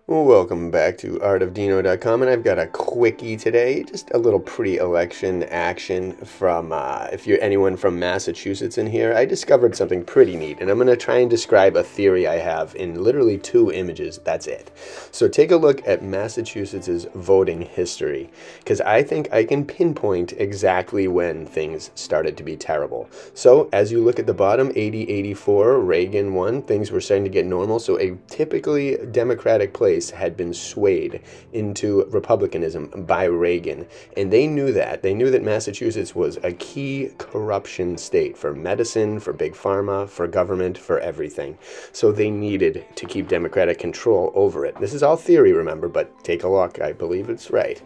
Welcome back to artofdino.com, and I've got a quickie today, just a little pre-election action from, if you're anyone from Massachusetts in here, I discovered something pretty neat, and I'm going to try and describe a theory I have in literally 2 images, that's it. So take a look at Massachusetts' voting history, because I think I can pinpoint exactly when things started to be terrible. So as you look at the bottom, 80-84, Reagan won, things were starting to get normal, so a typically Democratic place had been swayed into republicanism by Reagan, and they knew that. They knew that Massachusetts was a key corruption state for medicine, for big pharma, for government, for everything. So they needed to keep Democratic control over it. This is all theory, remember, but take a look. I believe it's right.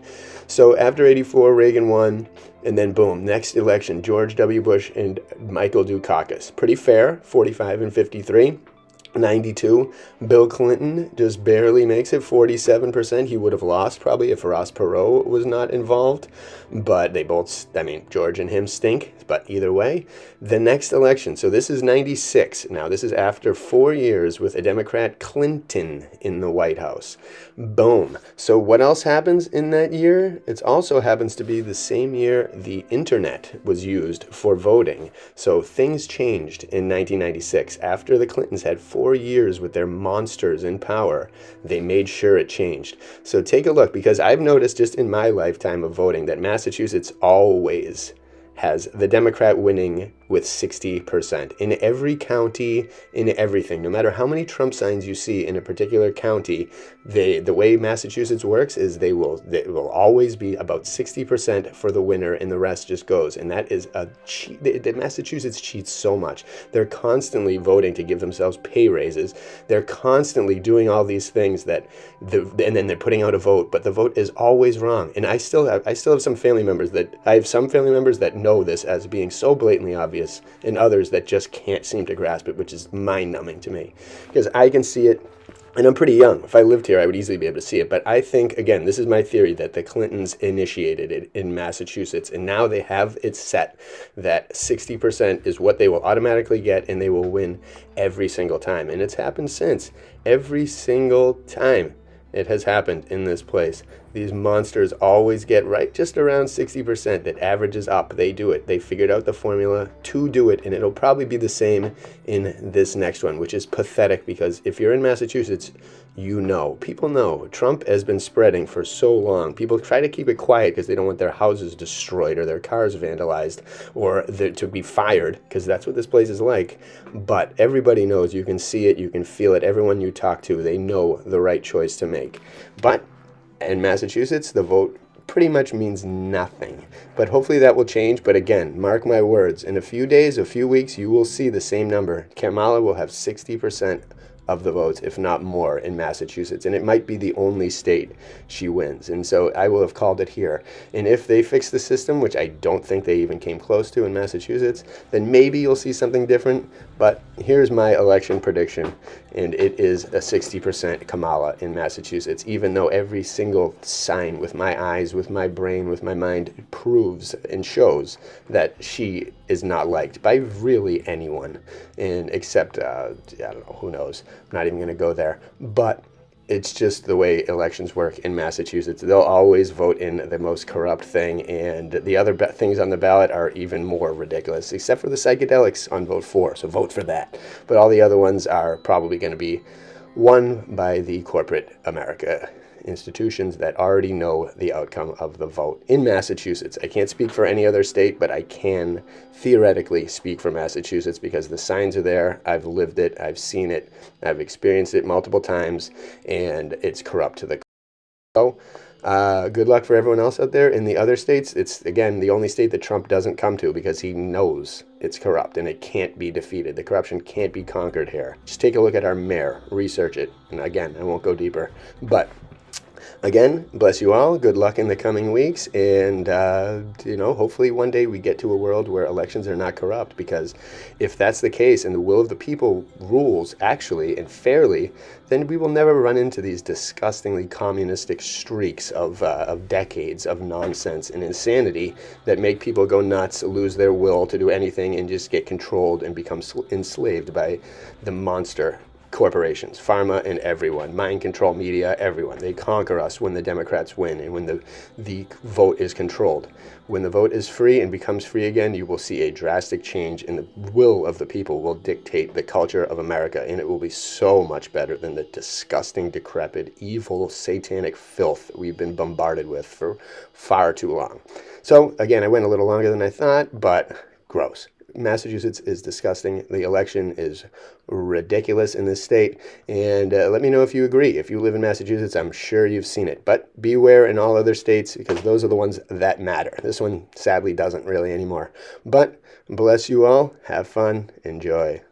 So after 84, Reagan won, and then boom, next election, George W. Bush and Michael Dukakis. Pretty fair, 45 and 53. 92, Bill Clinton just barely makes it, 47%. He would have lost probably if Ross Perot was not involved, but they both, George and him stink, but either way. The next election, so this is 96. Now this is after 4 years with a Democrat, Clinton, in the White House. Boom. So what else happens in that year? It also happens to be the same year the internet was used for voting. So things changed in 1996. After the Clintons had 4 years with their monsters in power, they made sure it changed. So take a look, because I've noticed just in my lifetime of voting that Massachusetts always has the Democrat winning with 60% in every county, in everything. No matter how many Trump signs you see in a particular county, the way Massachusetts works is they will always be about 60% for the winner, and the rest just goes. And that is a cheat. Massachusetts cheats so much. They're constantly voting to give themselves pay raises. They're constantly doing all these things and then they're putting out a vote, but the vote is always wrong. And I still have some family members that know this as being so blatantly obvious, and others that just can't seem to grasp it, which is mind-numbing to me, because I can see it, and I'm pretty young. If I lived here, I would easily be able to see it. But I think, again, this is my theory, that the Clintons initiated it in Massachusetts, and now they have it set that 60% is what they will automatically get, and they will win every single time. And it's happened since. Every single time it has happened in this place. These monsters always get right just around 60%. That averages up. They do it. They figured out the formula to do it, and it'll probably be the same in this next one, which is pathetic, because if you're in Massachusetts, people know. Trump has been spreading for so long. People try to keep it quiet because they don't want their houses destroyed or their cars vandalized or to be fired, because that's what this place is like. But everybody knows. You can see it. You can feel it. Everyone you talk to, they know the right choice to make. But in Massachusetts, the vote pretty much means nothing. But hopefully that will change. But again, mark my words, in a few days, a few weeks, you will see the same number. Kamala will have 60% of the votes, if not more, in Massachusetts. And it might be the only state she wins. And so I will have called it here. And if they fix the system, which I don't think they even came close to in Massachusetts, then maybe you'll see something different. But here's my election prediction, and it is a 60% Kamala in Massachusetts, even though every single sign with my eyes, with my brain, with my mind proves and shows that she is not liked by really anyone, and except, I don't know, who knows. I'm not even going to go there. But it's just the way elections work in Massachusetts. They'll always vote in the most corrupt thing, and the other things on the ballot are even more ridiculous, except for the psychedelics on vote 4, so vote for that. But all the other ones are probably going to be won by the corporate America institutions that already know the outcome of the vote in Massachusetts. I can't speak for any other state, but I can theoretically speak for Massachusetts because the signs are there. I've lived it. I've seen it. I've experienced it multiple times, and it's corrupt to the core. So good luck for everyone else out there in the other states. It's, again, the only state that Trump doesn't come to because he knows it's corrupt and it can't be defeated. The corruption can't be conquered here. Just take a look at our mayor. Research it. And again, I won't go deeper. But again, bless you all. Good luck in the coming weeks. And, hopefully one day we get to a world where elections are not corrupt. Because if that's the case and the will of the people rules actually and fairly, then we will never run into these disgustingly communistic streaks of decades of nonsense and insanity that make people go nuts, lose their will to do anything, and just get controlled and become enslaved by the monster corporations, pharma and everyone, mind control media, everyone. They conquer us when the Democrats win and when the vote is controlled. When the vote is free and becomes free again, you will see a drastic change, and the will of the people will dictate the culture of America, and it will be so much better than the disgusting, decrepit, evil, satanic filth that we've been bombarded with for far too long. So, again, I went a little longer than I thought, but gross. Massachusetts is disgusting. The election is ridiculous in this state. And let me know if you agree. If you live in Massachusetts, I'm sure you've seen it. But beware in all other states, because those are the ones that matter. This one sadly doesn't really anymore. But bless you all. Have fun. Enjoy.